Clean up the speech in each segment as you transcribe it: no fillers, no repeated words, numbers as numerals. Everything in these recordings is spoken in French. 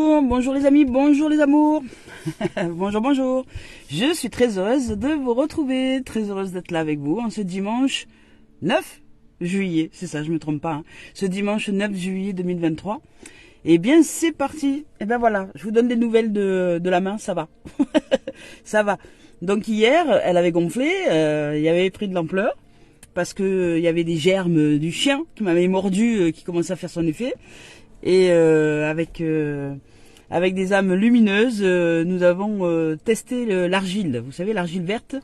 Bonjour, bonjour les amis, bonjour les amours. Bonjour, bonjour. Je suis très heureuse de vous retrouver, très heureuse d'être là avec vous en ce dimanche 9 juillet. C'est ça, je me trompe pas. Hein. Ce dimanche 9 juillet 2023. Eh bien, c'est parti. Eh bien voilà, je vous donne des nouvelles de la main, ça va. Ça va. Donc hier, elle avait gonflé, il y avait pris de l'ampleur. Parce que il y avait des germes du chien qui m'avait mordu, qui commençait à faire son effet. Et avec des âmes lumineuses, nous avons testé l'argile. Vous savez, l'argile verte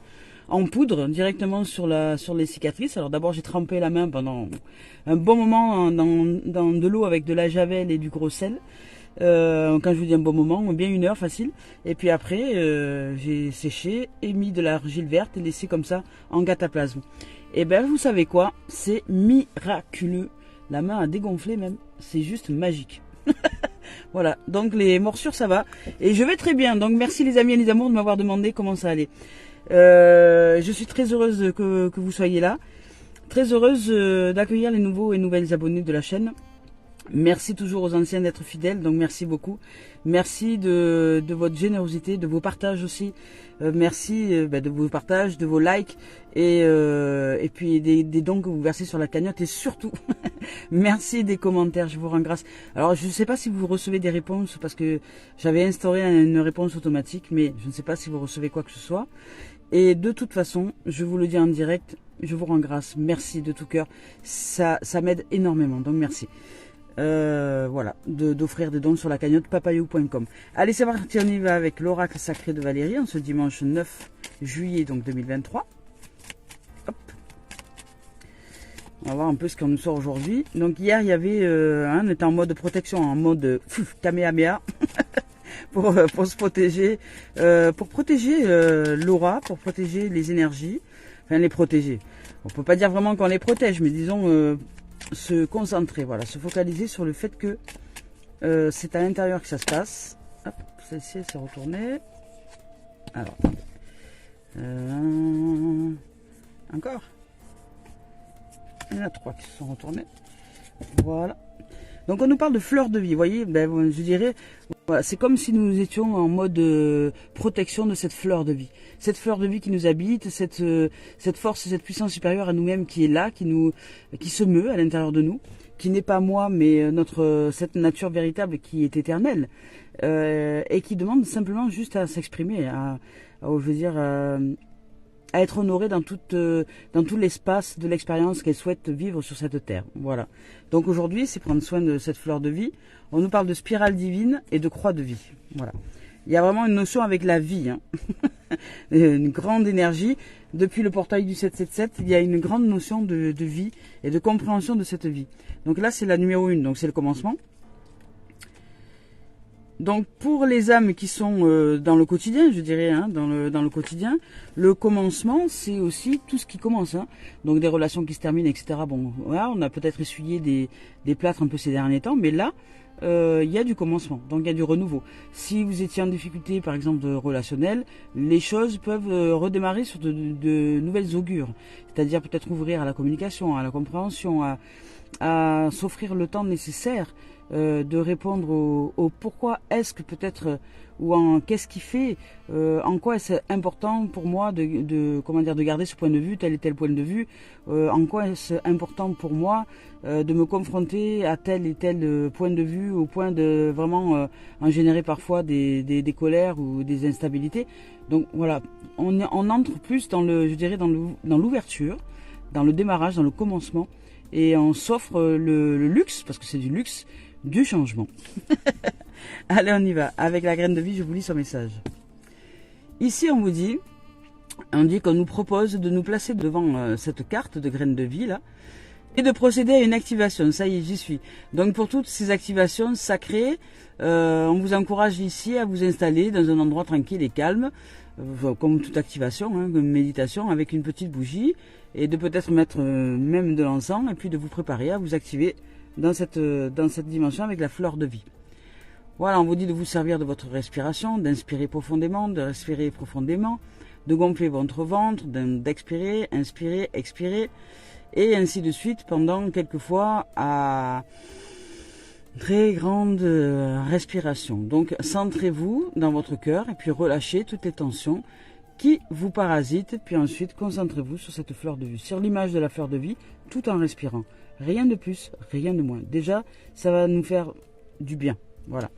en poudre directement sur les cicatrices. Alors d'abord, j'ai trempé la main pendant un bon moment dans de l'eau avec de la javel et du gros sel. Quand je vous dis un bon moment, bien 1 heure facile. Et puis après, j'ai séché et mis de l'argile verte et laissé comme ça en cataplasme. Et ben vous savez quoi, c'est miraculeux. La main a dégonflé même, c'est juste magique. Voilà, donc les morsures ça va. Et je vais très bien, donc merci les amis et les amours de m'avoir demandé comment ça allait. Je suis très heureuse que vous soyez là. Très heureuse d'accueillir les nouveaux et nouvelles abonnés de la chaîne. Merci toujours aux anciens d'être fidèles, donc merci beaucoup. Merci de votre générosité, de vos partages aussi. Merci de vos partages, de vos likes et puis des dons que vous versez sur la cagnotte et surtout merci des commentaires, je vous rends grâce. Alors je ne sais pas si vous recevez des réponses parce que j'avais instauré une réponse automatique, mais je ne sais pas si vous recevez quoi que ce soit. Et de toute façon, je vous le dis en direct, je vous rends grâce. Merci de tout cœur, ça m'aide énormément, donc merci. Voilà, d'offrir des dons sur la cagnotte papayou.com. Allez, c'est parti, on y va avec l'oracle sacré de Valérie en ce dimanche 9 juillet donc 2023. Hop. On va voir un peu ce qu'on nous sort aujourd'hui. Donc hier, il y avait, on était en mode protection, en mode Kamehameha pour se protéger, pour protéger l'aura, pour protéger les énergies, enfin les protéger. On peut pas dire vraiment qu'on les protège, mais disons se concentrer, voilà, se focaliser sur le fait que c'est à l'intérieur que ça se passe. Hop, celle-ci elle s'est retournée. Alors, encore. Il y en a 3 qui se sont retournés. Voilà. Donc on nous parle de fleurs de vie, vous voyez, ben, je dirais, voilà, c'est comme si nous étions en mode protection de cette fleur de vie. Cette fleur de vie qui nous habite, cette force, cette puissance supérieure à nous-mêmes qui est là, qui se meut à l'intérieur de nous, qui n'est pas moi, mais cette nature véritable qui est éternelle, et qui demande simplement juste à s'exprimer, je veux dire, à être honorée dans tout l'espace de l'expérience qu'elle souhaite vivre sur cette terre. Voilà. Donc aujourd'hui, c'est prendre soin de cette fleur de vie. On nous parle de spirale divine et de croix de vie. Voilà. Il y a vraiment une notion avec la vie, hein. Une grande énergie. Depuis le portail du 777, il y a une grande notion de vie et de compréhension de cette vie. Donc là, c'est la numéro 1, donc c'est le commencement. Donc pour les âmes qui sont dans le quotidien, je dirais, hein, dans le quotidien, le commencement, c'est aussi tout ce qui commence. Hein. Donc des relations qui se terminent, etc. Bon, voilà, on a peut-être essuyé des plâtres un peu ces derniers temps, mais là, il y a du commencement, donc il y a du renouveau. Si vous étiez en difficulté, par exemple, de relationnel, les choses peuvent redémarrer sur de nouvelles augures. C'est-à-dire peut-être ouvrir à la communication, à la compréhension, à s'offrir le temps nécessaire de répondre au pourquoi est-ce que peut-être ou en qu'est-ce qui fait, en quoi est-ce important pour moi de garder ce point de vue, tel et tel point de vue, en quoi est-ce important pour moi de me confronter à tel et tel point de vue au point de vraiment en générer parfois des colères ou des instabilités. Donc voilà, on entre plus dans dans l'ouverture, dans le démarrage, dans le commencement, et on s'offre le luxe, parce que c'est du luxe, du changement. Allez, on y va. Avec la graine de vie, je vous lis son message. Ici, on dit qu'on nous propose de nous placer devant cette carte de graine de vie, là, et de procéder à une activation. Ça y est, j'y suis. Donc, pour toutes ces activations sacrées, on vous encourage ici à vous installer dans un endroit tranquille et calme, comme toute activation, hein, comme méditation, avec une petite bougie, et de peut-être mettre même de l'encens, et puis de vous préparer à vous activer dans cette dimension avec la fleur de vie. Voilà, on vous dit de vous servir de votre respiration, d'inspirer profondément, de respirer profondément, de gonfler votre ventre, d'expirer, inspirer, expirer, et ainsi de suite pendant quelques fois à Très grande respiration. Donc centrez-vous dans votre cœur et puis relâchez toutes les tensions qui vous parasitent. Puis ensuite concentrez-vous sur cette fleur de vie, sur l'image de la fleur de vie, tout en respirant. Rien de plus, rien de moins. Déjà, ça va nous faire du bien. Voilà.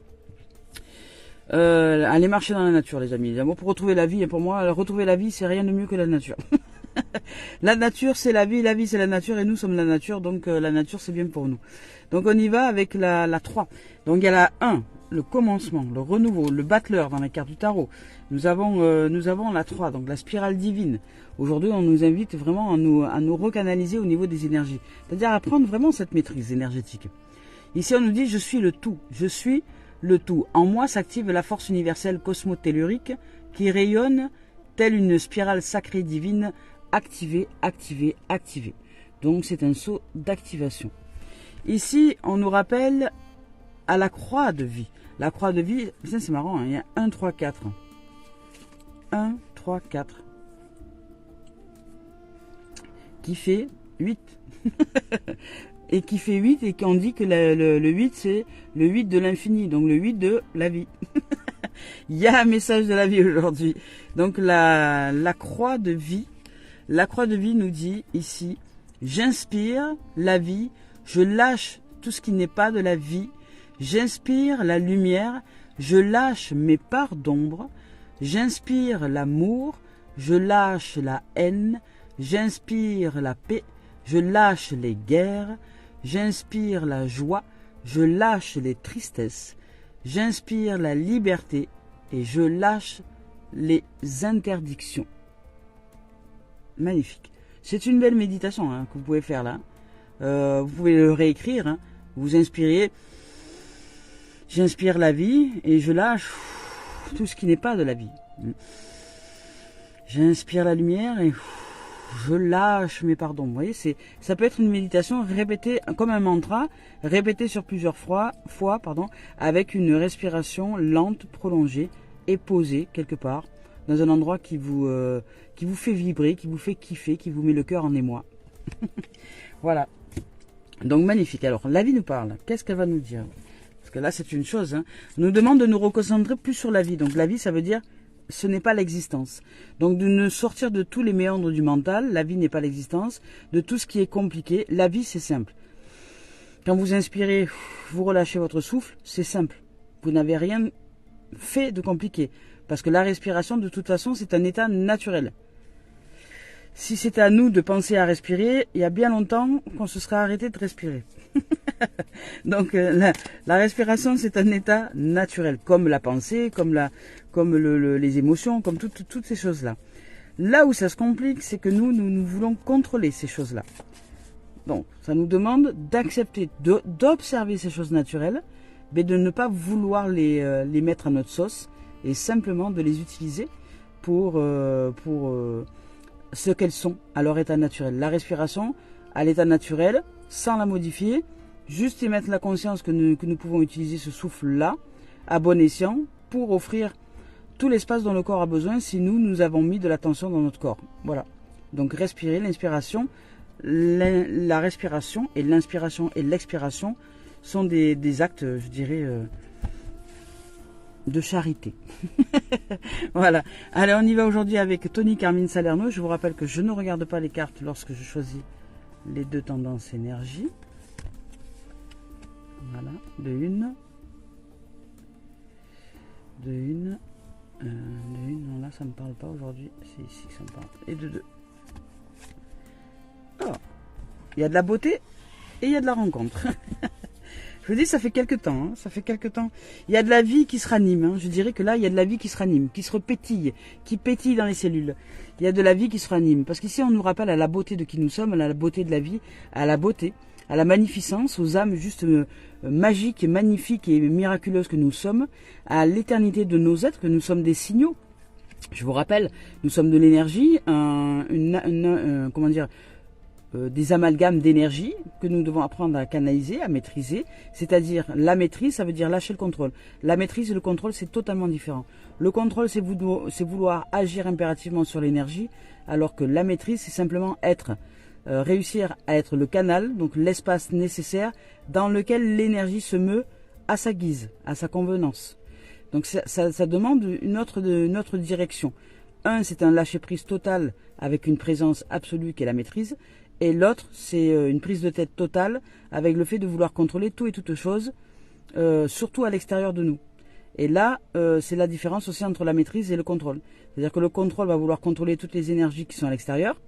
Allez marcher dans la nature, les amis. Pour retrouver la vie, et pour moi, retrouver la vie, c'est rien de mieux que la nature. La nature, c'est la vie c'est la nature, et nous sommes la nature, donc la nature, c'est bien pour nous. Donc on y va avec la 3. Donc il y a la 1, le commencement, le renouveau, le battleur dans la carte du tarot. Nous avons la 3, donc la spirale divine. Aujourd'hui, on nous invite vraiment à nous recanaliser au niveau des énergies. C'est-à-dire à prendre vraiment cette maîtrise énergétique. Ici, on nous dit, je suis le tout. Je suis le tout. En moi s'active la force universelle cosmotellurique qui rayonne telle une spirale sacrée divine, activée, activée, activée. Donc c'est un saut d'activation. Ici, on nous rappelle à la croix de vie. La croix de vie, ça c'est marrant, hein, il y a 1, 3, 4. 1, 3, 4. Qui fait 8. Et qui fait 8 et qu'on dit que le 8 c'est le 8 de l'infini, donc le 8 de la vie. Il y a un message de la vie aujourd'hui. Donc la croix de vie, nous dit ici, j'inspire la vie, je lâche tout ce qui n'est pas de la vie, j'inspire la lumière, je lâche mes parts d'ombre, j'inspire l'amour, je lâche la haine, j'inspire la paix, je lâche les guerres, j'inspire la joie, je lâche les tristesses, j'inspire la liberté et je lâche les interdictions. Magnifique. C'est une belle méditation hein, que vous pouvez faire là. Vous pouvez le réécrire. Hein. Vous inspirez. J'inspire la vie et je lâche tout ce qui n'est pas de la vie. J'inspire la lumière et je lâche mes pardons. Vous voyez, ça peut être une méditation répétée comme un mantra, répétée sur plusieurs fois, avec une respiration lente, prolongée et posée quelque part dans un endroit qui vous fait vibrer, qui vous fait kiffer, qui vous met le cœur en émoi. Voilà. Donc magnifique. Alors la vie nous parle. Qu'est-ce qu'elle va nous dire? Parce que là c'est une chose. Hein. On nous demande de nous reconcentrer plus sur la vie. Donc la vie ça veut dire ce n'est pas l'existence. Donc de ne sortir de tous les méandres du mental. La vie n'est pas l'existence. De tout ce qui est compliqué. La vie c'est simple. Quand vous inspirez, vous relâchez votre souffle. C'est simple. Vous n'avez rien fait de compliqué. Parce que la respiration, de toute façon, c'est un état naturel. Si c'était à nous de penser à respirer, il y a bien longtemps qu'on se serait arrêté de respirer. Donc la respiration, c'est un état naturel, comme la pensée, comme les émotions, comme toutes ces choses-là. Là où ça se complique, c'est que nous voulons contrôler ces choses-là. Donc, ça nous demande d'accepter, d'observer ces choses naturelles, mais de ne pas vouloir les mettre à notre sauce, et simplement de les utiliser pour ce qu'elles sont à leur état naturel. La respiration à l'état naturel, sans la modifier, juste y mettre la conscience que nous pouvons utiliser ce souffle-là à bon escient pour offrir tout l'espace dont le corps a besoin si nous avons mis de l'attention dans notre corps. Voilà. Donc respirer, l'inspiration, la respiration et l'inspiration et l'expiration sont des actes, je dirais, de charité. Voilà. Allez, on y va aujourd'hui avec Tony Carmine Salerno. Je vous rappelle que je ne regarde pas les cartes lorsque je choisis les deux tendances énergie. Voilà. De une. Non, là, ça ne me parle pas aujourd'hui. C'est ici que ça me parle. Et de deux. Oh. Il y a de la beauté et il y a de la rencontre. Je vous dis, ça fait quelques temps, hein, ça fait quelques temps. Il y a de la vie qui se ranime. Hein. Je dirais que là, il y a de la vie qui se ranime, qui se repétille, qui pétille dans les cellules. Il y a de la vie qui se ranime. Parce qu'ici, on nous rappelle à la beauté de qui nous sommes, à la beauté de la vie, à la beauté, à la magnificence, aux âmes juste magiques et magnifiques et miraculeuses que nous sommes, à l'éternité de nos êtres, que nous sommes des signaux. Je vous rappelle, nous sommes de l'énergie, comment dire, des amalgames d'énergie que nous devons apprendre à canaliser, à maîtriser. C'est-à-dire, la maîtrise, ça veut dire lâcher le contrôle. La maîtrise et le contrôle, c'est totalement différent. Le contrôle, c'est vouloir agir impérativement sur l'énergie, alors que la maîtrise, c'est simplement être réussir à être le canal, donc l'espace nécessaire dans lequel l'énergie se meut à sa guise, à sa convenance. Donc ça demande une autre direction. Un, c'est un lâcher-prise total avec une présence absolue qui est la maîtrise. Et l'autre, c'est une prise de tête totale avec le fait de vouloir contrôler tout et toute chose, surtout à l'extérieur de nous. Et là, c'est la différence aussi entre la maîtrise et le contrôle. C'est-à-dire que le contrôle va vouloir contrôler toutes les énergies qui sont à l'extérieur.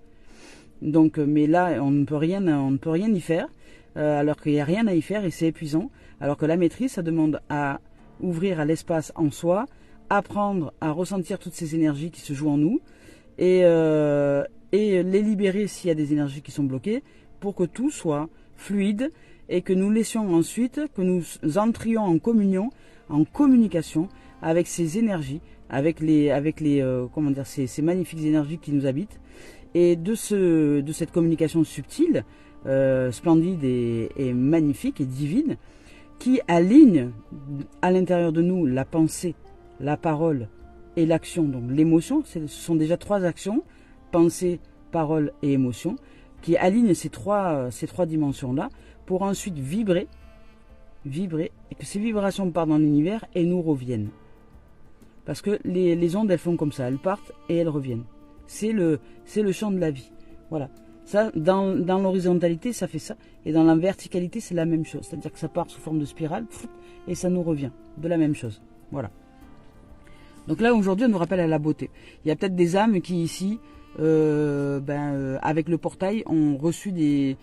Donc, mais là, on ne peut rien y faire, alors qu'il n'y a rien à y faire et c'est épuisant. Alors que la maîtrise, ça demande à ouvrir à l'espace en soi, apprendre à ressentir toutes ces énergies qui se jouent en nous et les libérer s'il y a des énergies qui sont bloquées pour que tout soit fluide et que nous laissions ensuite, que nous entrions en communion, en communication avec ces énergies, avec ces magnifiques énergies qui nous habitent. Et de cette communication subtile, splendide et magnifique et divine, qui aligne à l'intérieur de nous la pensée, la parole et l'action, donc l'émotion, ce sont déjà 3 actions, pensée, parole et émotion, qui alignent ces trois dimensions-là pour ensuite vibrer, et que ces vibrations partent dans l'univers et nous reviennent. Parce que les ondes, elles font comme ça, elles partent et elles reviennent. C'est le champ de la vie. Voilà. Ça, dans l'horizontalité, ça fait ça. Et dans la verticalité, c'est la même chose. C'est-à-dire que ça part sous forme de spirale et ça nous revient de la même chose. Voilà. Donc là, aujourd'hui, on nous rappelle à la beauté. Il y a peut-être des âmes qui, ici, avec le portail, ont reçu des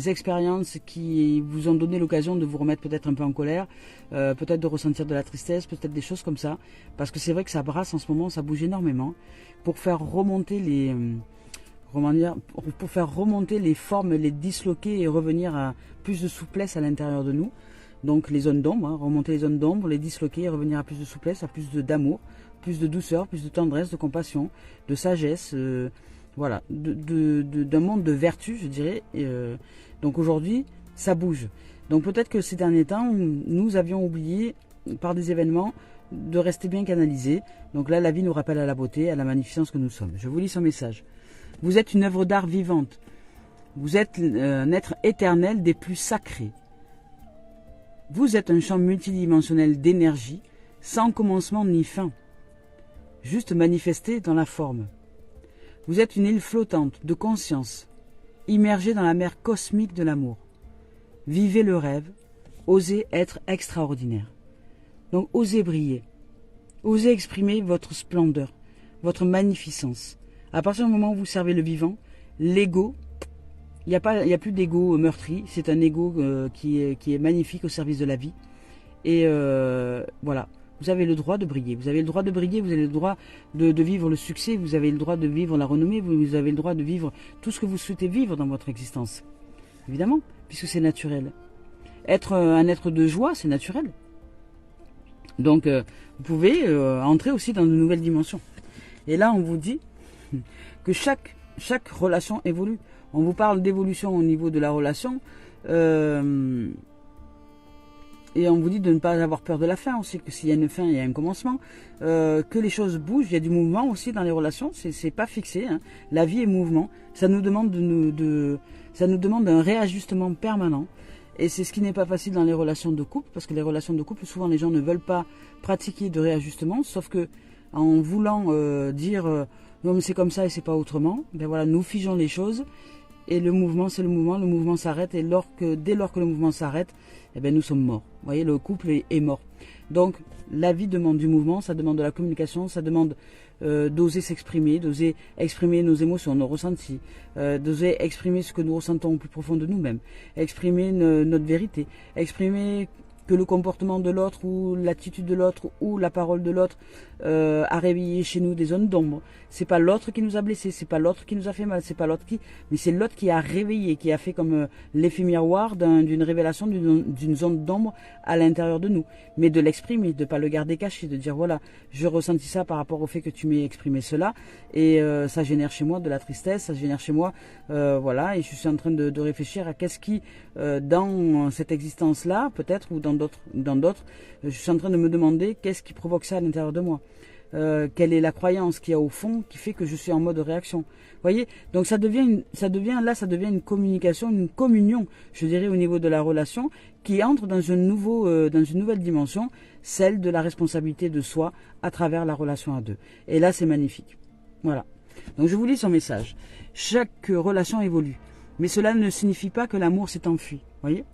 expériences qui vous ont donné l'occasion de vous remettre peut-être un peu en colère, peut-être de ressentir de la tristesse, peut-être des choses comme ça. Parce que c'est vrai que ça brasse en ce moment, ça bouge énormément. Pour faire remonter les formes, les disloquer et revenir à plus de souplesse à l'intérieur de nous. Donc les zones d'ombre, remonter les zones d'ombre, les disloquer et revenir à plus de souplesse, à plus d'amour, plus de douceur, plus de tendresse, de compassion, de sagesse, voilà, d'un monde de vertu, je dirais. Donc aujourd'hui, ça bouge. Donc peut-être que ces derniers temps, nous avions oublié, par des événements, de rester bien canalisés. Donc là, la vie nous rappelle à la beauté, à la magnificence que nous sommes. Je vous lis son message. Vous êtes une œuvre d'art vivante. Vous êtes un être éternel des plus sacrés. Vous êtes un champ multidimensionnel d'énergie, sans commencement ni fin, juste manifesté dans la forme. Vous êtes une île flottante de conscience, immergée dans la mer cosmique de l'amour. Vivez le rêve, osez être extraordinaire. Donc osez briller, osez exprimer votre splendeur, votre magnificence. À partir du moment où vous servez le vivant, l'ego, il n'y a plus d'ego meurtri, c'est un ego qui est magnifique au service de la vie. Et voilà, vous avez le droit de briller, vous avez le droit de briller, vous avez le droit de vivre le succès, vous avez le droit de vivre la renommée, vous avez le droit de vivre tout ce que vous souhaitez vivre dans votre existence. Évidemment, puisque c'est naturel. Être un être de joie, c'est naturel. Donc, vous pouvez entrer aussi dans de nouvelles dimensions. Et là, on vous dit que chaque relation évolue. On vous parle d'évolution au niveau de la relation. Et on vous dit de ne pas avoir peur de la fin. On sait que s'il y a une fin, il y a un commencement. Que les choses bougent. Il y a du mouvement aussi dans les relations. C'est pas fixé. Hein. La vie est mouvement. Ça nous demande ça nous demande un réajustement permanent. Et c'est ce qui n'est pas facile dans les relations de couple, parce que les relations de couple, souvent les gens ne veulent pas pratiquer de réajustement, sauf que en voulant dire non mais c'est comme ça et c'est pas autrement, ben voilà, nous figeons les choses et le mouvement c'est le mouvement s'arrête et dès lors que le mouvement s'arrête, eh ben nous sommes morts. Vous voyez, le couple est mort. Donc la vie demande du mouvement, ça demande de la communication, ça demande d'oser s'exprimer, d'oser exprimer nos émotions, nos ressentis, d'oser exprimer ce que nous ressentons au plus profond de nous-mêmes, exprimer notre vérité, exprimer que le comportement de l'autre ou l'attitude de l'autre ou la parole de l'autre a réveillé chez nous des zones d'ombre. C'est pas l'autre qui nous a blessés, c'est pas l'autre qui nous a fait mal, c'est pas l'autre mais c'est l'autre qui a réveillé, qui a fait comme l'effet miroir d'une révélation d'une zone d'ombre à l'intérieur de nous. Mais de l'exprimer, de pas le garder caché, de dire voilà, je ressentis ça par rapport au fait que tu m'aies exprimé cela et ça génère chez moi de la tristesse, ça génère chez moi voilà, et je suis en train de réfléchir à qu'est-ce qui dans cette existence-là, peut-être ou dans d'autres, je suis en train de me demander qu'est-ce qui provoque ça à l'intérieur de moi. quelle est la croyance qu'il y a au fond qui fait que je suis en mode réaction. Vous voyez, donc ça devient une communication, une communion, je dirais, au niveau de la relation, qui entre dans dans une nouvelle dimension, celle de la responsabilité de soi à travers la relation à deux. Et là, c'est magnifique. Voilà. Donc je vous lis son message. Chaque relation évolue, mais cela ne signifie pas que l'amour s'est enfui. Voyez.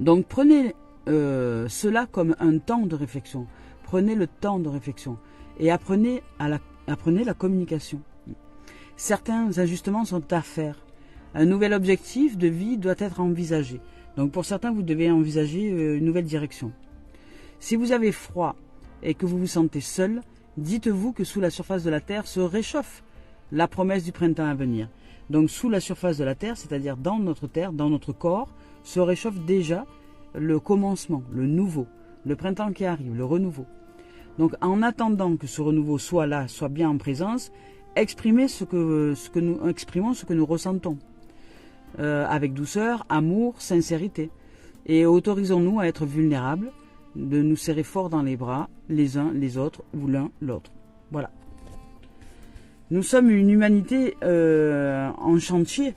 Donc prenez cela comme un temps de réflexion. Prenez le temps de réflexion et apprenez la communication. Certains ajustements sont à faire. Un nouvel objectif de vie doit être envisagé. Donc pour certains, vous devez envisager une nouvelle direction. Si vous avez froid et que vous vous sentez seul, dites-vous que sous la surface de la Terre se réchauffe la promesse du printemps à venir. Donc sous la surface de la Terre, c'est-à-dire dans notre Terre, dans notre corps, se réchauffe déjà le commencement, le nouveau, le printemps qui arrive, le renouveau. Donc en attendant que ce renouveau soit là, soit bien en présence, exprimons ce que nous ressentons. Avec douceur, amour, sincérité. Et autorisons-nous à être vulnérables, de nous serrer fort dans les bras, les uns les autres, ou l'un l'autre. Voilà. Nous sommes une humanité en chantier.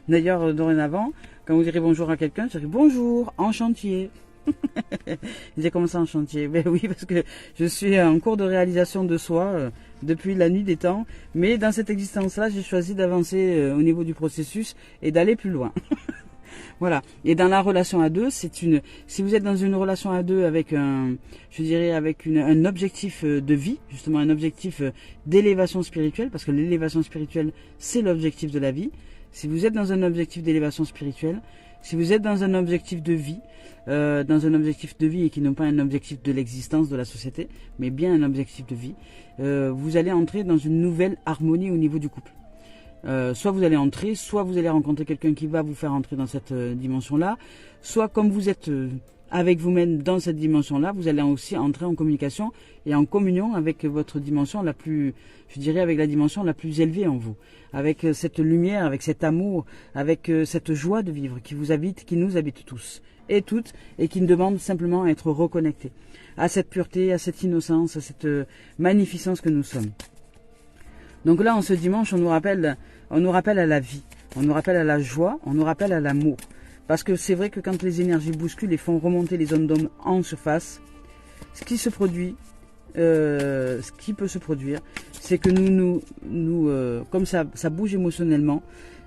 D'ailleurs, dorénavant, quand vous direz bonjour à quelqu'un, je dirais bonjour, en chantier. J'ai commencé en chantier. Ben oui, parce que je suis en cours de réalisation de soi depuis la nuit des temps. Mais dans cette existence-là, j'ai choisi d'avancer au niveau du processus et d'aller plus loin. Voilà. Et dans la relation à deux, si vous êtes dans une relation à deux avec un objectif de vie, justement un objectif d'élévation spirituelle, parce que l'élévation spirituelle, c'est l'objectif de la vie. Si vous êtes dans un objectif d'élévation spirituelle, si vous êtes dans un objectif de vie, et qui n'est pas un objectif de l'existence de la société, mais bien un objectif de vie, vous allez entrer dans une nouvelle harmonie au niveau du couple. Soit vous allez entrer, soit vous allez rencontrer quelqu'un qui va vous faire entrer dans cette dimension-là, soit comme vous êtes avec vous-même dans cette dimension-là, vous allez aussi entrer en communication et en communion avec votre dimension la plus, je dirais avec la dimension la plus élevée en vous, avec cette lumière, avec cet amour, avec cette joie de vivre qui vous habite, qui nous habite tous et toutes, et qui nous demande simplement à être reconnectés à cette pureté, à cette innocence, à cette magnificence que nous sommes. Donc là, en ce dimanche, on nous rappelle à la vie, on nous rappelle à la joie, on nous rappelle à l'amour. Parce que c'est vrai que quand les énergies bousculent et font remonter les ondes d'homme en surface, ce qui peut se produire, c'est que comme ça bouge émotionnellement,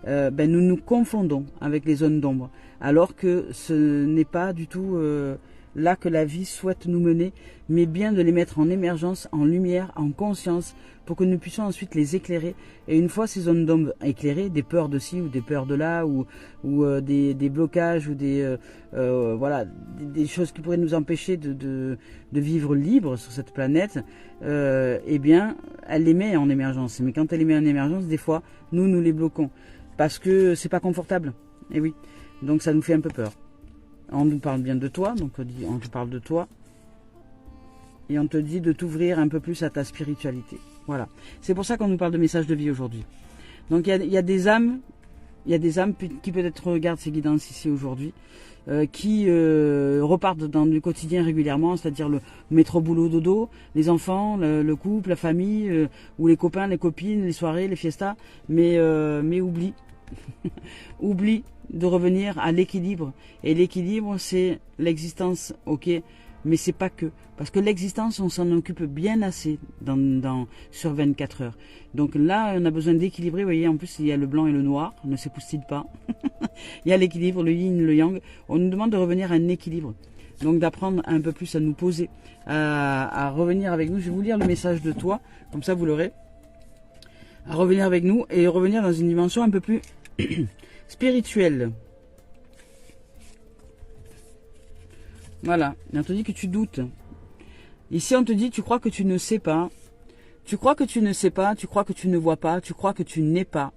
nous nous confondons avec les zones d'ombre, alors que ce n'est pas du tout là que la vie souhaite nous mener, mais bien de les mettre en émergence, en lumière, en conscience, pour que nous puissions ensuite les éclairer. Et une fois ces zones d'ombre éclairées, des peurs de ci ou des peurs de là, ou des blocages, ou des choses qui pourraient nous empêcher de vivre libre sur cette planète, eh bien, elle les met en émergence. Mais quand elle les met en émergence, des fois, nous les bloquons. Parce que c'est pas confortable. Et oui. Donc ça nous fait un peu peur. On nous parle bien de toi, donc on te parle de toi. Et on te dit de t'ouvrir un peu plus à ta spiritualité. Voilà. C'est pour ça qu'on nous parle de messages de vie aujourd'hui. Donc il y a des âmes qui peut-être regardent ces guidances ici aujourd'hui, qui repartent dans du quotidien régulièrement, c'est-à-dire le métro boulot dodo, les enfants, le couple, la famille, ou les copains, les copines, les soirées, les fiestas, mais oublie. Oublie de revenir à l'équilibre. Et l'équilibre, c'est l'existence, ok, mais c'est pas que. Parce que l'existence, on s'en occupe bien assez sur 24 heures. Donc là, on a besoin d'équilibrer. Vous voyez, en plus, il y a le blanc et le noir, ne s'époustille pas. Il y a l'équilibre, le yin, le yang. On nous demande de revenir à un équilibre. Donc d'apprendre un peu plus à nous poser, à revenir avec nous. Je vais vous lire le message de toi, comme ça vous l'aurez. À revenir avec nous et revenir dans une dimension un peu plus spirituelle. Voilà, et on te dit que tu doutes. Ici on te dit tu crois que tu ne sais pas. Tu crois que tu ne sais pas, tu crois que tu ne vois pas, tu crois que tu n'es pas.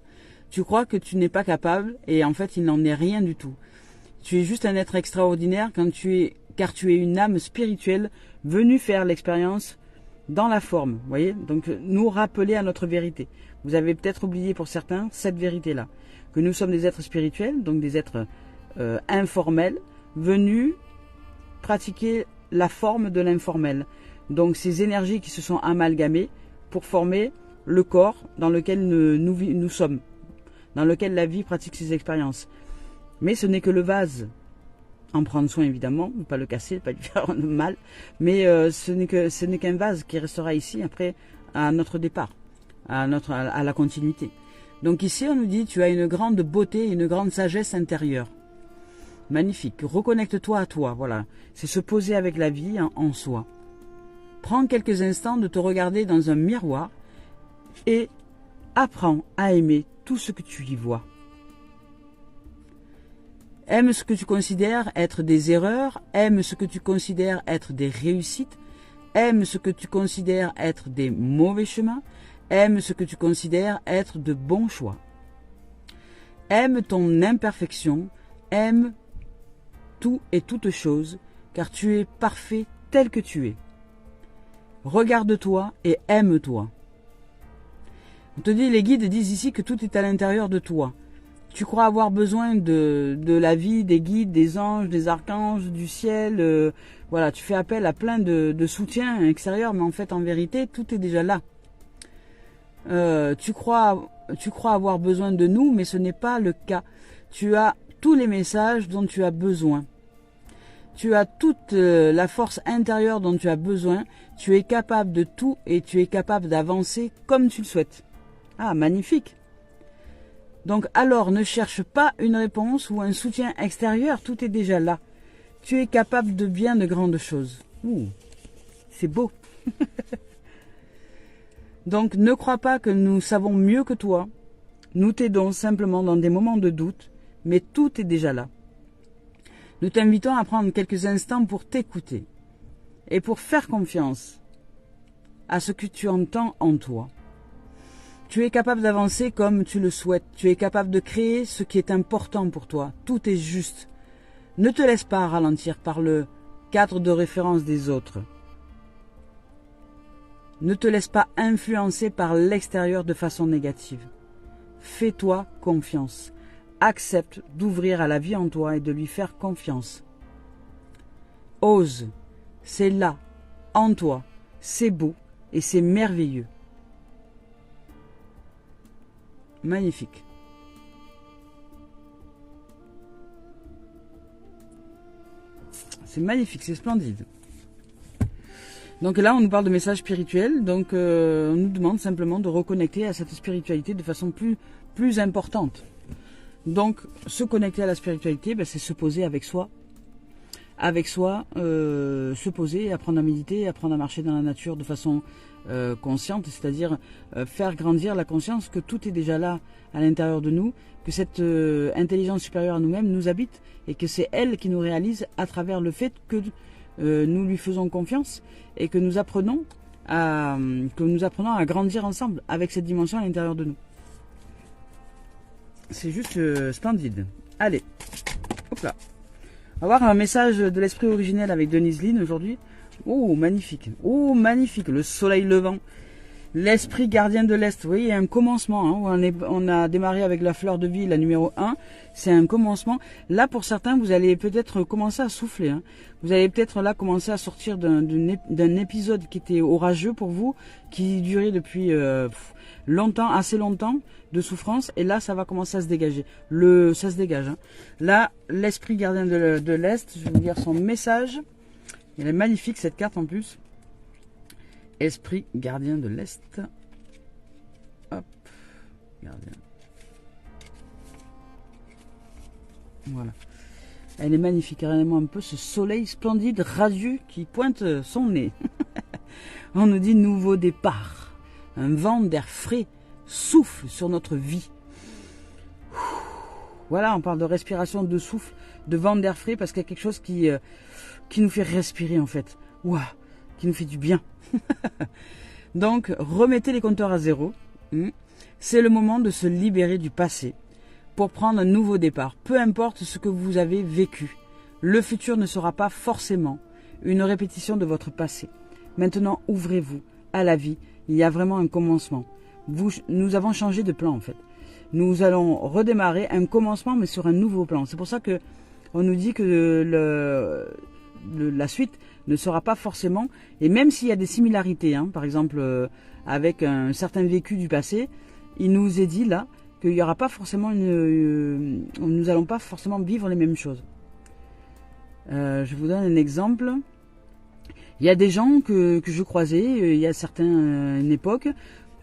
Tu crois que tu n'es pas capable et en fait il n'en est rien du tout. Tu es juste un être extraordinaire car tu es une âme spirituelle venue faire l'expérience dans la forme. Vous voyez, donc nous rappeler à notre vérité. Vous avez peut-être oublié pour certains cette vérité-là. Que nous sommes des êtres spirituels, donc des êtres informels, venus pratiquer la forme de l'informel. Donc ces énergies qui se sont amalgamées pour former le corps dans lequel nous sommes, dans lequel la vie pratique ses expériences. Mais ce n'est que le vase. En prendre soin évidemment, ne pas le casser, ne pas lui faire mal, mais ce n'est qu'un vase qui restera ici après à notre départ, à la continuité. Donc ici on nous dit tu as une grande beauté, une grande sagesse intérieure. Magnifique, reconnecte-toi à toi, voilà. C'est se poser avec la vie en soi. Prends quelques instants de te regarder dans un miroir et apprends à aimer tout ce que tu y vois. Aime ce que tu considères être des erreurs, aime ce que tu considères être des réussites, aime ce que tu considères être des mauvais chemins, aime ce que tu considères être de bons choix. Aime ton imperfection, aime tout et toute chose, car tu es parfait tel que tu es. Regarde-toi et aime-toi. On te dit, les guides disent ici que tout est à l'intérieur de toi. Tu crois avoir besoin de la vie, des guides, des anges, des archanges, du ciel. Voilà, tu fais appel à plein de soutiens extérieurs, mais en fait, en vérité, tout est déjà là. Tu crois avoir besoin de nous, mais ce n'est pas le cas. Tu as tous les messages dont tu as besoin. Tu as toute la force intérieure dont tu as besoin. Tu es capable de tout et tu es capable d'avancer comme tu le souhaites. Ah, magnifique! Donc alors ne cherche pas une réponse ou un soutien extérieur, tout est déjà là. Tu es capable de bien de grandes choses. Ouh, c'est beau. Donc ne crois pas que nous savons mieux que toi. Nous t'aidons simplement dans des moments de doute, mais tout est déjà là. Nous t'invitons à prendre quelques instants pour t'écouter et pour faire confiance à ce que tu entends en toi. Tu es capable d'avancer comme tu le souhaites. Tu es capable de créer ce qui est important pour toi. Tout est juste. Ne te laisse pas ralentir par le cadre de référence des autres. Ne te laisse pas influencer par l'extérieur de façon négative. Fais-toi confiance. Accepte d'ouvrir à la vie en toi et de lui faire confiance. Ose. C'est là, en toi. C'est beau et c'est merveilleux. Magnifique. C'est magnifique, c'est splendide. Donc là, on nous parle de messages spirituels. Donc, on nous demande simplement de reconnecter à cette spiritualité de façon plus importante. Donc, se connecter à la spiritualité, c'est se poser avec soi. Se poser, apprendre à méditer, apprendre à marcher dans la nature de façon consciente, c'est-à-dire faire grandir la conscience que tout est déjà là à l'intérieur de nous, que cette intelligence supérieure à nous-mêmes nous habite et que c'est elle qui nous réalise à travers le fait que nous lui faisons confiance et que nous apprenons à grandir ensemble avec cette dimension à l'intérieur de nous. C'est juste splendide. Allez, hop là. On va voir un message de l'esprit originel avec Denise Lynn aujourd'hui. Oh, magnifique. Oh, magnifique. Le soleil levant. L'esprit gardien de l'Est. Oui, il y a un commencement. Hein. On a démarré avec la fleur de vie, la numéro 1. C'est un commencement. Là, pour certains, vous allez peut-être commencer à souffler. Hein. Vous allez peut-être là commencer à sortir d'un épisode qui était orageux pour vous, qui durait depuis longtemps, assez longtemps, de souffrance. Et là, ça va commencer à se dégager. Ça se dégage. Hein. Là, l'esprit gardien de l'Est, je vais vous lire son message. Elle est magnifique, cette carte en plus. Esprit gardien de l'Est. Hop. Gardien. Voilà. Elle est magnifique. Regardez-moi un peu ce soleil splendide, radieux qui pointe son nez. On nous dit nouveau départ. Un vent d'air frais souffle sur notre vie. Voilà, on parle de respiration, de souffle, de vent d'air frais parce qu'il y a quelque chose qui nous fait respirer en fait. Ouah, qui nous fait du bien. Donc, remettez les compteurs à zéro. C'est le moment de se libérer du passé pour prendre un nouveau départ. Peu importe ce que vous avez vécu, le futur ne sera pas forcément une répétition de votre passé. Maintenant, ouvrez-vous à la vie. Il y a vraiment un commencement. Nous avons changé de plan en fait. Nous allons redémarrer un commencement mais sur un nouveau plan. C'est pour ça que on nous dit que la suite ne sera pas forcément, et même s'il y a des similarités, hein, par exemple avec un certain vécu du passé, il nous est dit là qu'il n'y aura pas forcément nous n'allons pas forcément vivre les mêmes choses. Je vous donne un exemple. Il y a des gens que je croisais, il y a certaines époques,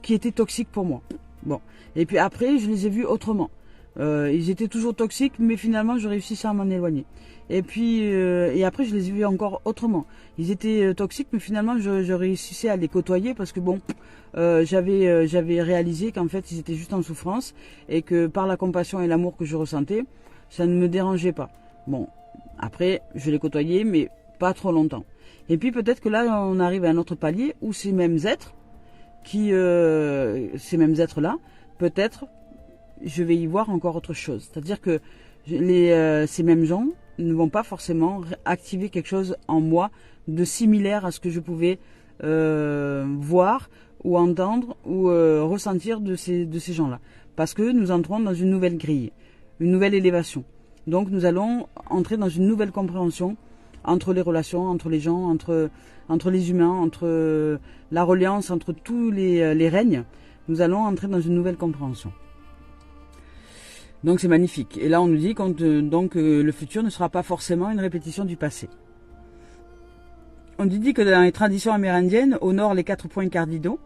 qui étaient toxiques pour moi. Bon. Et puis après, je les ai vus autrement. Ils étaient toujours toxiques, mais finalement, je réussissais à m'en éloigner. Et puis, et après, je les ai vus encore autrement. Ils étaient toxiques, mais finalement, je réussissais à les côtoyer parce que bon, j'avais réalisé qu'en fait, ils étaient juste en souffrance et que par la compassion et l'amour que je ressentais, ça ne me dérangeait pas. Bon, après, je les côtoyais, mais pas trop longtemps. Et puis peut-être que là, on arrive à un autre palier où ces mêmes êtres, ces mêmes êtres-là, peut-être, je vais y voir encore autre chose. C'est-à-dire que ces mêmes gens ne vont pas forcément activer quelque chose en moi de similaire à ce que je pouvais voir ou entendre ou ressentir de ces gens-là. Parce que nous entrons dans une nouvelle grille, une nouvelle élévation. Donc nous allons entrer dans une nouvelle compréhension entre les relations, entre les gens, entre les humains, entre la reliance, entre tous les règnes. Nous allons entrer dans une nouvelle compréhension. Donc c'est magnifique. Et là on nous dit que le futur ne sera pas forcément une répétition du passé. On nous dit que dans les traditions amérindiennes, au nord les 4 points cardinaux,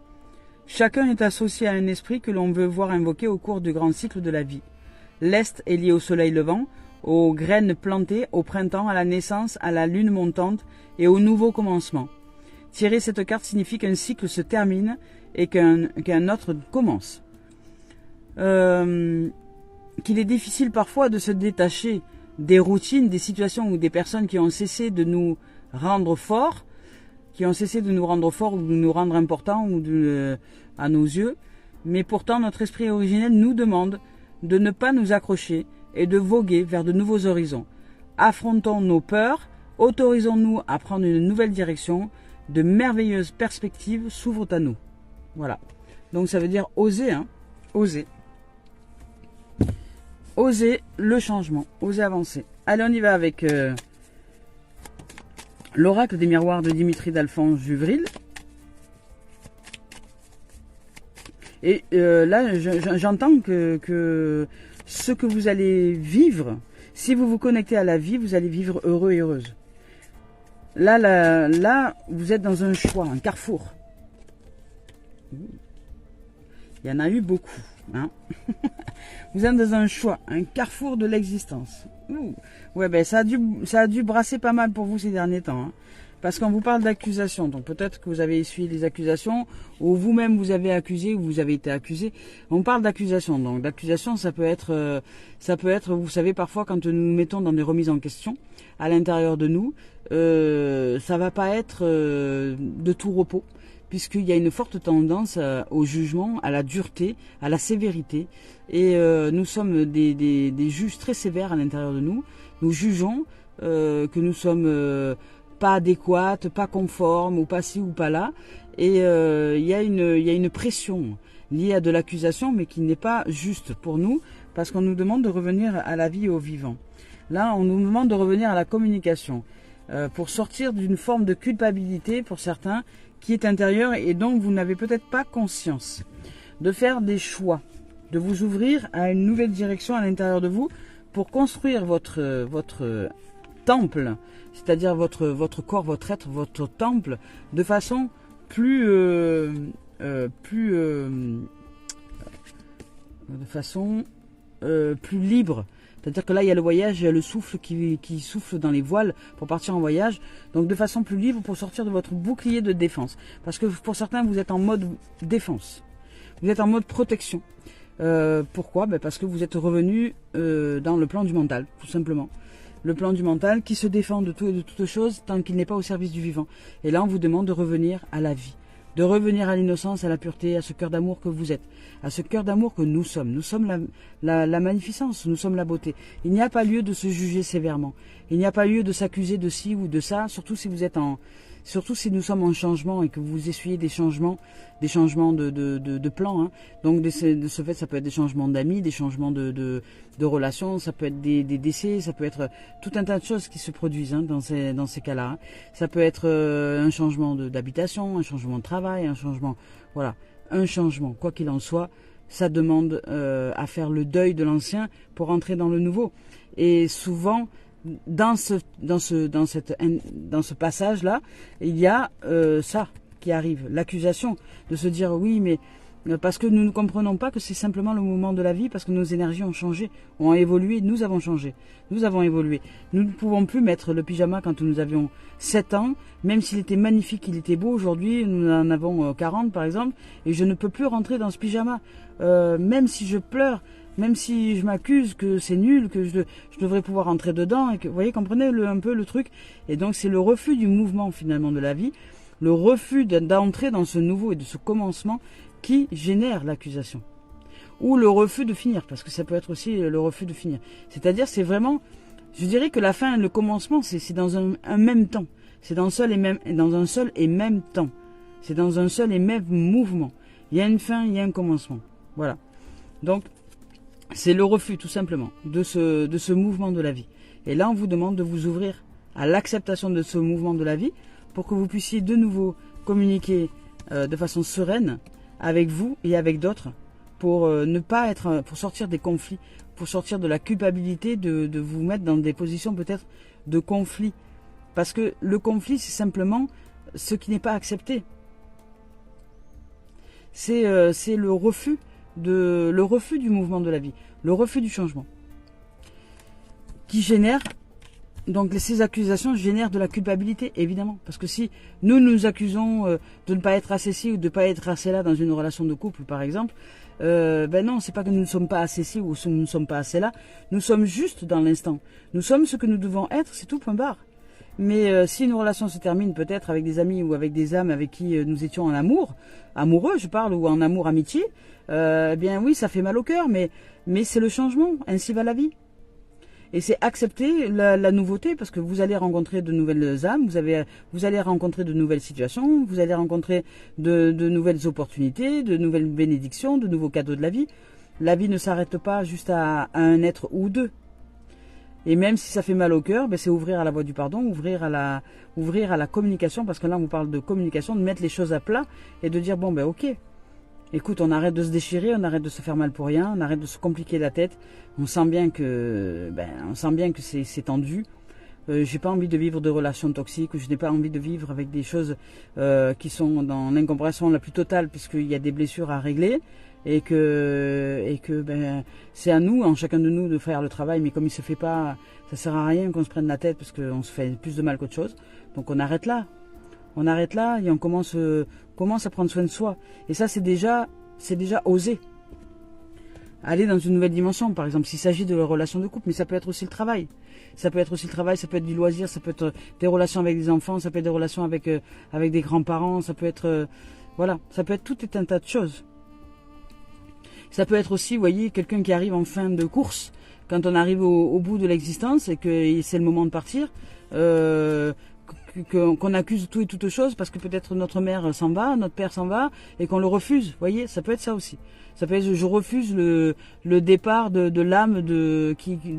chacun est associé à un esprit que l'on veut voir invoqué au cours du grand cycle de la vie. L'Est est lié au soleil levant, aux graines plantées, au printemps, à la naissance, à la lune montante et au nouveau commencement. Tirer cette carte signifie qu'un cycle se termine et qu'un autre commence. Qu'il est difficile parfois de se détacher des routines, des situations ou des personnes qui ont cessé de nous rendre forts, ou de nous rendre importants à nos yeux. Mais pourtant, notre esprit originel nous demande de ne pas nous accrocher et de voguer vers de nouveaux horizons. Affrontons nos peurs, autorisons-nous à prendre une nouvelle direction, de merveilleuses perspectives s'ouvrent à nous. Voilà. Donc ça veut dire oser, hein, oser. Oser le changement, oser avancer. Allez, on y va avec l'oracle des miroirs de Dimitri d'Alphonse Juvril. Et là, j'entends que ce que vous allez vivre, si vous vous connectez à la vie, vous allez vivre heureux et heureuse. Là, vous êtes dans un choix, un carrefour. Il y en a eu beaucoup. Hein. Vous êtes dans un choix, un carrefour de l'existence. Ouais, ben ça a dû brasser pas mal pour vous ces derniers temps. Hein. Parce qu'on vous parle d'accusation. Donc peut-être que vous avez essuyé les accusations, ou vous-même vous avez accusé, ou vous avez été accusé. On parle d'accusation. Donc d'accusation, ça peut être, vous savez, parfois quand nous nous mettons dans des remises en question à l'intérieur de nous, ça va pas être de tout repos, puisqu'il y a une forte tendance au jugement, à la dureté, à la sévérité. Et nous sommes des juges très sévères à l'intérieur de nous. Nous jugeons que nous sommes pas adéquates, pas conformes, ou pas ci ou pas là. Et il y a une pression liée à de l'accusation, mais qui n'est pas juste pour nous, parce qu'on nous demande de revenir à la vie et au vivant. Là, on nous demande de revenir à la communication, pour sortir d'une forme de culpabilité, pour certains, qui est intérieure et dont vous n'avez peut-être pas conscience. De faire des choix, de vous ouvrir à une nouvelle direction à l'intérieur de vous, pour construire votre temple, c'est-à-dire votre corps, votre être, votre temple, de façon plus libre. C'est-à-dire que là, il y a le voyage, il y a le souffle qui souffle dans les voiles pour partir en voyage. Donc de façon plus libre pour sortir de votre bouclier de défense. Parce que pour certains, vous êtes en mode défense. Vous êtes en mode protection. Pourquoi ? Parce que vous êtes revenu dans le plan du mental, tout simplement. Le plan du mental qui se défend de tout et de toute chose tant qu'il n'est pas au service du vivant. Et là, on vous demande de revenir à la vie. de revenir à l'innocence, à la pureté, à ce cœur d'amour que vous êtes, à ce cœur d'amour que nous sommes. Nous sommes la magnificence, nous sommes la beauté. Il n'y a pas lieu de se juger sévèrement. Il n'y a pas lieu de s'accuser de ci ou de ça, surtout si vous êtes surtout si nous sommes en changement et que vous essuyez des changements de plan. Hein. Donc de ce fait, ça peut être des changements d'amis, des changements de relations, ça peut être des décès, ça peut être tout un tas de choses qui se produisent dans ces cas-là. Hein. Ça peut être un changement d'habitation, un changement de travail, un changement, voilà, un changement. Quoi qu'il en soit, ça demande à faire le deuil de l'ancien pour entrer dans le nouveau. Et souvent, dans ce passage-là, il y a ça qui arrive, l'accusation de se dire oui, mais parce que nous ne comprenons pas que c'est simplement le mouvement de la vie, parce que nos énergies ont changé, ont évolué, nous avons changé, nous avons évolué. Nous ne pouvons plus mettre le pyjama quand nous avions 7 ans, même s'il était magnifique, il était beau. Aujourd'hui, nous en avons 40 par exemple, et je ne peux plus rentrer dans ce pyjama, même si je pleure. Même si je m'accuse que c'est nul, que je devrais pouvoir entrer dedans, et que, vous voyez, comprenez un peu le truc. Et donc c'est le refus du mouvement finalement de la vie, le refus d'entrer dans ce nouveau et de ce commencement qui génère l'accusation. Ou le refus de finir, parce que ça peut être aussi le refus de finir. C'est-à-dire c'est vraiment, je dirais que la fin et le commencement, c'est dans un même temps. C'est dans un seul et même temps. C'est dans un seul et même mouvement. Il y a une fin, il y a un commencement. Voilà. Donc, c'est le refus, tout simplement, de ce mouvement de la vie. Et là, on vous demande de vous ouvrir à l'acceptation de ce mouvement de la vie pour que vous puissiez de nouveau communiquer de façon sereine avec vous et avec d'autres pour ne pas être, pour sortir des conflits, pour sortir de la culpabilité de vous mettre dans des positions peut-être de conflit. Parce que le conflit, c'est simplement ce qui n'est pas accepté. C'est le refus du mouvement de la vie, le refus du changement, qui génère, donc ces accusations génèrent de la culpabilité, évidemment, parce que si nous nous accusons de ne pas être assez ci ou de ne pas être assez là dans une relation de couple, par exemple, ben non, c'est pas que nous ne sommes pas assez ci ou nous ne sommes pas assez là, nous sommes juste dans l'instant, nous sommes ce que nous devons être, c'est tout, point barre. Mais si une relation se termine peut-être avec des amis ou avec des âmes avec qui nous étions en amoureux je parle, ou en amour-amitié, eh bien oui, ça fait mal au cœur, mais c'est le changement, ainsi va la vie. Et c'est accepter la nouveauté, parce que vous allez rencontrer de nouvelles âmes, vous allez rencontrer de nouvelles situations, vous allez rencontrer de nouvelles opportunités, de nouvelles bénédictions, de nouveaux cadeaux de la vie. La vie ne s'arrête pas juste à un être ou deux. Et même si ça fait mal au cœur, ben c'est ouvrir à la voie du pardon, ouvrir à la communication, parce que là on vous parle de communication, de mettre les choses à plat et de dire bon ben ok, écoute, on arrête de se déchirer, on arrête de se faire mal pour rien, on arrête de se compliquer la tête. On sent bien que c'est tendu. J'ai pas envie de vivre de relations toxiques, ou je n'ai pas envie de vivre avec des choses qui sont dans l'incompréhension la plus totale, puisqu'il y a des blessures à régler. Et que ben c'est à nous, en chacun de nous, de faire le travail, mais comme il se fait pas, ça sert à rien qu'on se prenne la tête, parce qu'on se fait plus de mal qu'autre chose. Donc on arrête là et on commence à prendre soin de soi. Et ça, c'est déjà oser aller dans une nouvelle dimension. Par exemple, s'il s'agit de la relation de couple, mais ça peut être aussi le travail. Ça peut être du loisir, ça peut être des relations avec des enfants, ça peut être des relations avec des grands-parents, ça peut être ça peut être tout un tas de choses. Ça peut être aussi, vous voyez, quelqu'un qui arrive en fin de course, quand on arrive au bout de l'existence et que c'est le moment de partir, qu'on accuse tout et toute chose parce que peut-être notre mère s'en va, notre père s'en va, et qu'on le refuse. Vous voyez, ça peut être ça aussi. Ça peut être je refuse le départ de l'âme de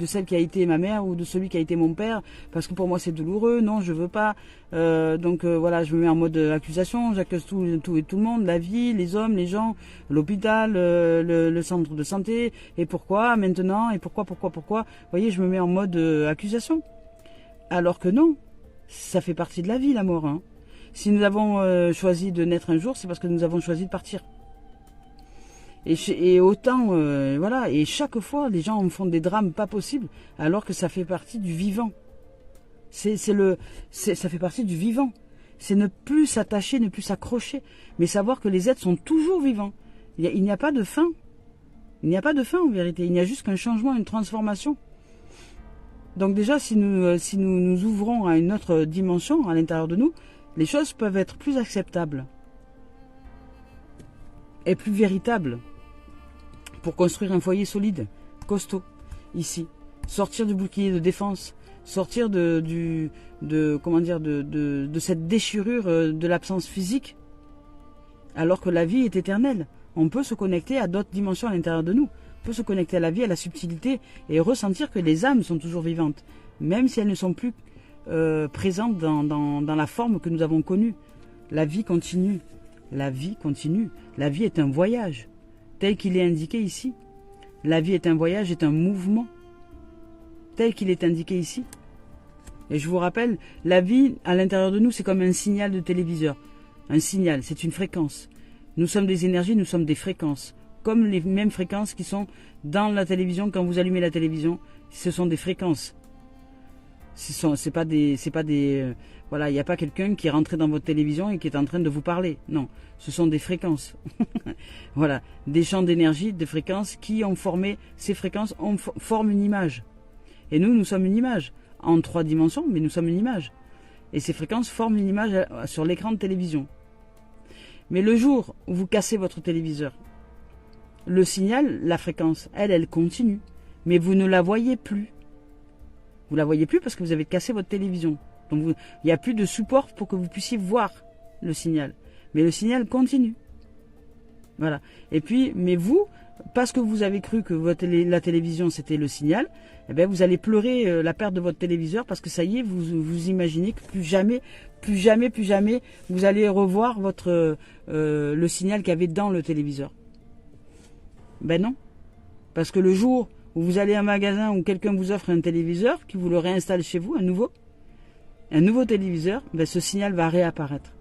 celle qui a été ma mère ou de celui qui a été mon père, parce que pour moi c'est douloureux, non, je veux pas. Donc voilà, je me mets en mode accusation, j'accuse tout et tout le monde, la vie, les hommes, les gens, l'hôpital, le centre de santé, et pourquoi maintenant, et pourquoi. Vous voyez, je me mets en mode accusation. Alors que non, ça fait partie de la vie, la mort. Hein. Si nous avons choisi de naître un jour, c'est parce que nous avons choisi de partir. Et autant, et chaque fois, les gens en font des drames pas possibles, alors que ça fait partie du vivant. Ça fait partie du vivant. C'est ne plus s'attacher, ne plus s'accrocher, mais savoir que les êtres sont toujours vivants. Il n'y a pas de fin. Il n'y a pas de fin en vérité. Il n'y a juste qu'un changement, une transformation. Donc déjà, si nous nous ouvrons à une autre dimension à l'intérieur de nous, les choses peuvent être plus acceptables. est plus véritable pour construire un foyer solide, costaud, ici. Sortir du bouclier de défense, sortir de cette déchirure de l'absence physique, alors que la vie est éternelle. On peut se connecter à d'autres dimensions à l'intérieur de nous. On peut se connecter à la vie, à la subtilité, et ressentir que les âmes sont toujours vivantes, même si elles ne sont plus présentes dans la forme que nous avons connue. La vie continue. La vie continue. La vie est un voyage, tel qu'il est indiqué ici. La vie est un voyage, est un mouvement, tel qu'il est indiqué ici. Et je vous rappelle, la vie, à l'intérieur de nous, c'est comme un signal de téléviseur. Un signal, c'est une fréquence. Nous sommes des énergies, nous sommes des fréquences. Comme les mêmes fréquences qui sont dans la télévision, quand vous allumez la télévision, ce sont des fréquences. C'est pas des voilà, il n'y a pas quelqu'un qui est rentré dans votre télévision et qui est en train de vous parler. Non, ce sont des fréquences. Voilà, des champs d'énergie, des fréquences qui ont formé, ces fréquences forment une image. Et nous sommes une image, en 3 dimensions, mais nous sommes une image. Et ces fréquences forment une image sur l'écran de télévision. Mais le jour où vous cassez votre téléviseur, le signal, la fréquence, elle continue. Mais vous ne la voyez plus. Vous ne la voyez plus parce que vous avez cassé votre télévision. Donc il n'y a plus de support pour que vous puissiez voir le signal. Mais le signal continue. Voilà. Et puis, mais vous, parce que vous avez cru que la télévision c'était le signal, eh bien vous allez pleurer la perte de votre téléviseur parce que ça y est, vous imaginez que plus jamais vous allez revoir le signal qu'il y avait dans le téléviseur. Ben non. Parce que le jour où vous allez à un magasin où quelqu'un vous offre un téléviseur, qui vous le réinstalle chez vous, un nouveau téléviseur, ben ce signal va réapparaître.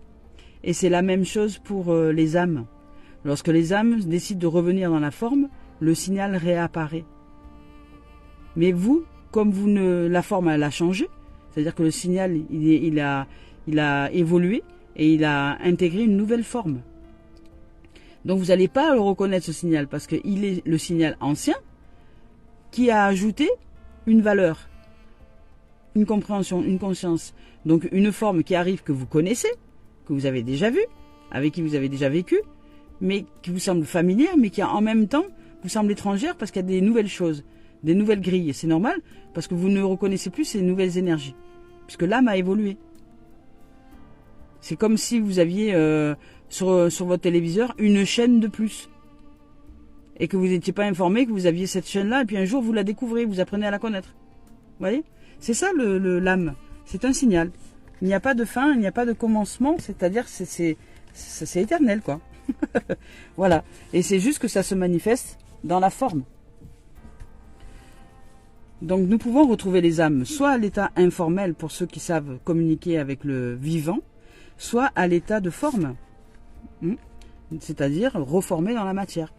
Et c'est la même chose pour les âmes. Lorsque les âmes décident de revenir dans la forme, le signal réapparaît. Mais vous, comme la forme elle a changé, c'est-à-dire que le signal il a évolué et il a intégré une nouvelle forme. Donc vous n'allez pas le reconnaître ce signal parce qu'il est le signal ancien qui a ajouté une valeur, une compréhension, une conscience. Donc une forme qui arrive que vous connaissez, que vous avez déjà vue, avec qui vous avez déjà vécu, mais qui vous semble familière, mais qui en même temps vous semble étrangère parce qu'il y a des nouvelles choses, des nouvelles grilles. C'est normal parce que vous ne reconnaissez plus ces nouvelles énergies, puisque l'âme a évolué. C'est comme si vous aviez sur votre téléviseur une chaîne de plus et que vous n'étiez pas informé que vous aviez cette chaîne-là et puis un jour vous la découvrez, vous apprenez à la connaître. Vous voyez ? C'est ça l'âme. C'est un signal. Il n'y a pas de fin, il n'y a pas de commencement, c'est-à-dire c'est éternel, quoi. Voilà. Et c'est juste que ça se manifeste dans la forme. Donc nous pouvons retrouver les âmes soit à l'état informel pour ceux qui savent communiquer avec le vivant, soit à l'état de forme, c'est-à-dire reformé dans la matière.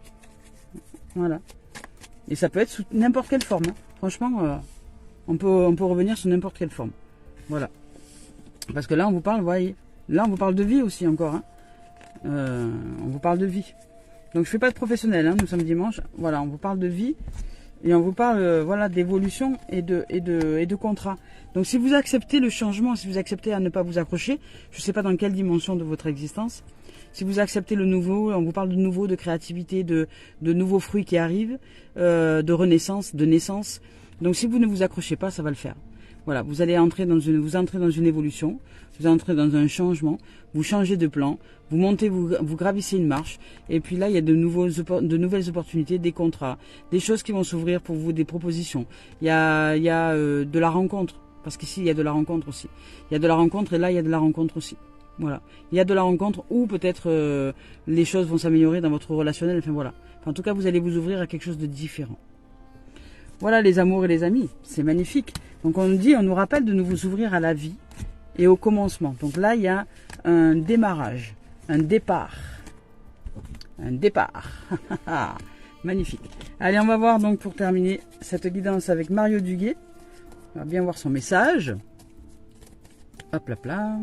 Voilà. Et ça peut être sous n'importe quelle forme. Franchement, on peut revenir sur n'importe quelle forme. Voilà. Parce que là, on vous parle, vous voyez, là, on vous parle de vie aussi encore. On vous parle de vie. Donc, je fais pas de professionnel. Nous sommes dimanche. Voilà, on vous parle de vie et on vous parle, voilà, d'évolution et de contrat. Donc, si vous acceptez le changement, si vous acceptez à ne pas vous accrocher, je sais pas dans quelle dimension de votre existence. Si vous acceptez le nouveau, on vous parle de nouveau, de créativité, de nouveaux fruits qui arrivent, de renaissance, de naissance. Donc, si vous ne vous accrochez pas, ça va le faire. Voilà, vous allez entrer dans une évolution, vous entrez dans un changement, vous changez de plan, vous montez, vous gravissez une marche, et puis là, il y a de nouvelles opportunités, des contrats, des choses qui vont s'ouvrir pour vous, des propositions. Il y a de la rencontre, parce qu'ici, il y a de la rencontre aussi. Il y a de la rencontre, et là, il y a de la rencontre aussi. Voilà. Il y a de la rencontre où peut-être les choses vont s'améliorer dans votre relationnel, enfin voilà. Enfin, en tout cas, vous allez vous ouvrir à quelque chose de différent. Voilà les amours et les amis, c'est magnifique. Donc on nous rappelle de nous ouvrir à la vie et au commencement. Donc là, il y a un démarrage, un départ. Un départ. Magnifique. Allez, on va voir donc pour terminer cette guidance avec Mario Duguay. On va bien voir son message. Hop là là.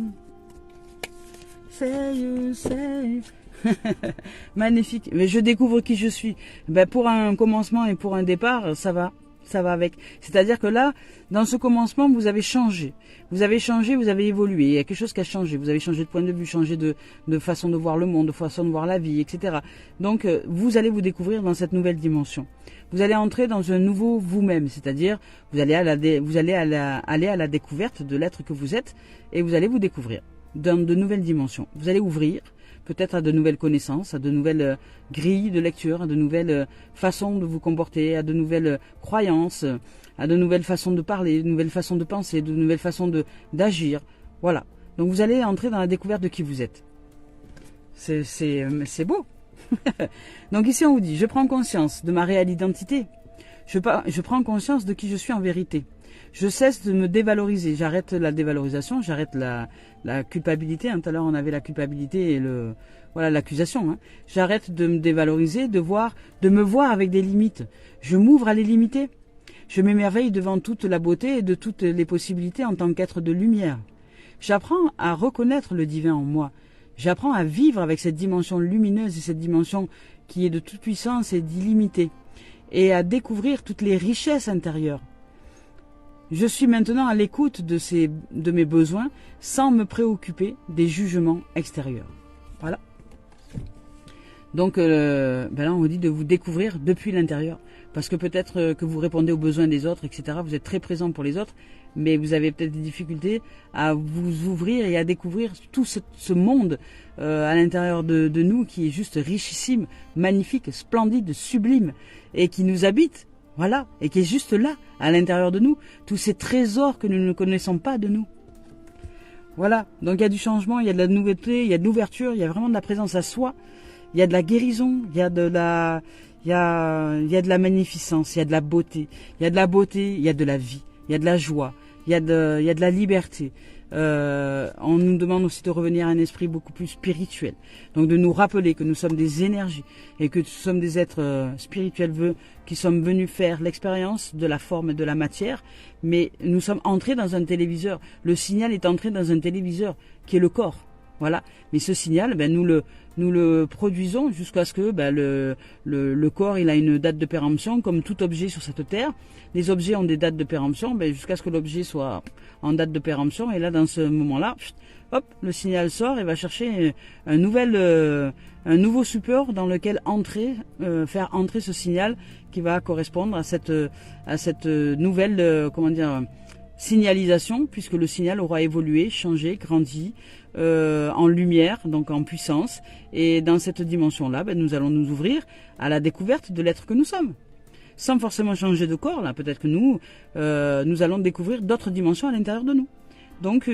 Say you say. Magnifique. Mais je découvre qui je suis. Ben, pour un commencement et pour un départ, ça va. ça va avec. C'est-à-dire que là, dans ce commencement, vous avez changé. Vous avez changé, vous avez évolué. Il y a quelque chose qui a changé. Vous avez changé de point de vue, changé de façon de voir le monde, de façon de voir la vie, etc. Donc, vous allez vous découvrir dans cette nouvelle dimension. Vous allez entrer dans un nouveau vous-même, c'est-à-dire vous allez aller à la découverte de l'être que vous êtes et vous allez vous découvrir dans de nouvelles dimensions. Vous allez ouvrir peut-être à de nouvelles connaissances, à de nouvelles grilles de lecture, à de nouvelles façons de vous comporter, à de nouvelles croyances, à de nouvelles façons de parler, de nouvelles façons de penser, de nouvelles façons d'agir. Voilà. Donc vous allez entrer dans la découverte de qui vous êtes. C'est beau. Donc ici on vous dit, je prends conscience de ma réelle identité. Je prends conscience de qui je suis en vérité. Je cesse de me dévaloriser. J'arrête la dévalorisation, j'arrête la culpabilité. Tout à l'heure, on avait la culpabilité et l'accusation. J'arrête de me dévaloriser, de me voir avec des limites. Je m'ouvre à les limiter. Je m'émerveille devant toute la beauté et de toutes les possibilités en tant qu'être de lumière. J'apprends à reconnaître le divin en moi. J'apprends à vivre avec cette dimension lumineuse et cette dimension qui est de toute puissance et d'illimité. Et à découvrir toutes les richesses intérieures. Je suis maintenant à l'écoute de mes besoins sans me préoccuper des jugements extérieurs. Voilà. Donc là, on vous dit de vous découvrir depuis l'intérieur. Parce que peut-être que vous répondez aux besoins des autres, etc. Vous êtes très présent pour les autres, mais vous avez peut-être des difficultés à vous ouvrir et à découvrir tout ce monde à l'intérieur de nous qui est juste richissime, magnifique, splendide, sublime et qui nous habite. Voilà, et qui est juste là, à l'intérieur de nous, tous ces trésors que nous ne connaissons pas de nous. Voilà, donc il y a du changement, il y a de la nouveauté, il y a de l'ouverture, il y a vraiment de la présence à soi, il y a de la guérison, il y a de la magnificence, il y a de la beauté, il y a de la vie, il y a de la joie, il y a de la liberté. On nous demande aussi de revenir à un esprit beaucoup plus spirituel. Donc de nous rappeler que nous sommes des énergies et que nous sommes des êtres spirituels qui sommes venus faire l'expérience de la forme et de la matière. Mais nous sommes entrés dans un téléviseur. Le signal est entré dans un téléviseur qui est le corps. Voilà. Mais ce signal, nous le produisons jusqu'à ce que le corps il a une date de péremption comme tout objet sur cette terre. Les objets ont des dates de péremption jusqu'à ce que l'objet soit en date de péremption. Et là, dans ce moment-là, hop, le signal sort et va chercher un nouveau support dans lequel faire entrer ce signal qui va correspondre à cette nouvelle signalisation, puisque le signal aura évolué, changé, grandi en lumière, donc en puissance. Et dans cette dimension-là, nous allons nous ouvrir à la découverte de l'être que nous sommes. Sans forcément changer de corps, là, peut-être que nous allons découvrir d'autres dimensions à l'intérieur de nous. Donc,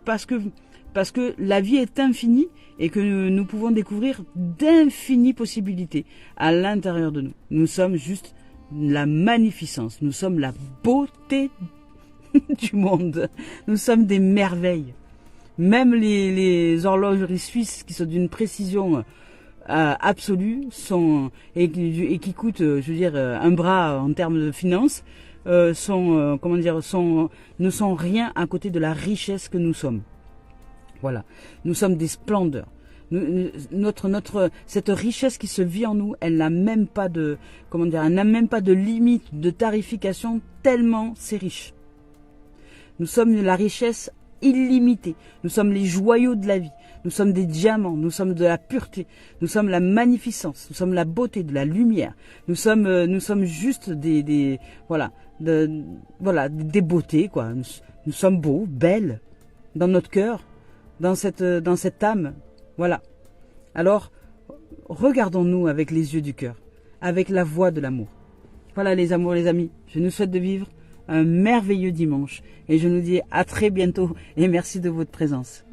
parce que la vie est infinie et que nous pouvons découvrir d'infinies possibilités à l'intérieur de nous. Nous sommes juste la magnificence, nous sommes la beauté du monde. Nous sommes des merveilles. Même les horlogeries suisses qui sont d'une précision absolue et qui coûtent, un bras en termes de finances, ne sont rien à côté de la richesse que nous sommes. Voilà. Nous sommes des splendeurs. Cette richesse qui se vit en nous, elle n'a même pas de limite de tarification tellement c'est riche. Nous sommes la richesse illimitée. Nous sommes les joyaux de la vie. Nous sommes des diamants. Nous sommes de la pureté. Nous sommes la magnificence. Nous sommes la beauté, de la lumière. Nous sommes juste des beautés, quoi. Nous sommes beaux, belles, dans notre cœur, dans cette âme. Voilà. Alors, regardons-nous avec les yeux du cœur, avec la voix de l'amour. Voilà les amours, les amis. Je nous souhaite de vivre un merveilleux dimanche et je nous dis à très bientôt et merci de votre présence.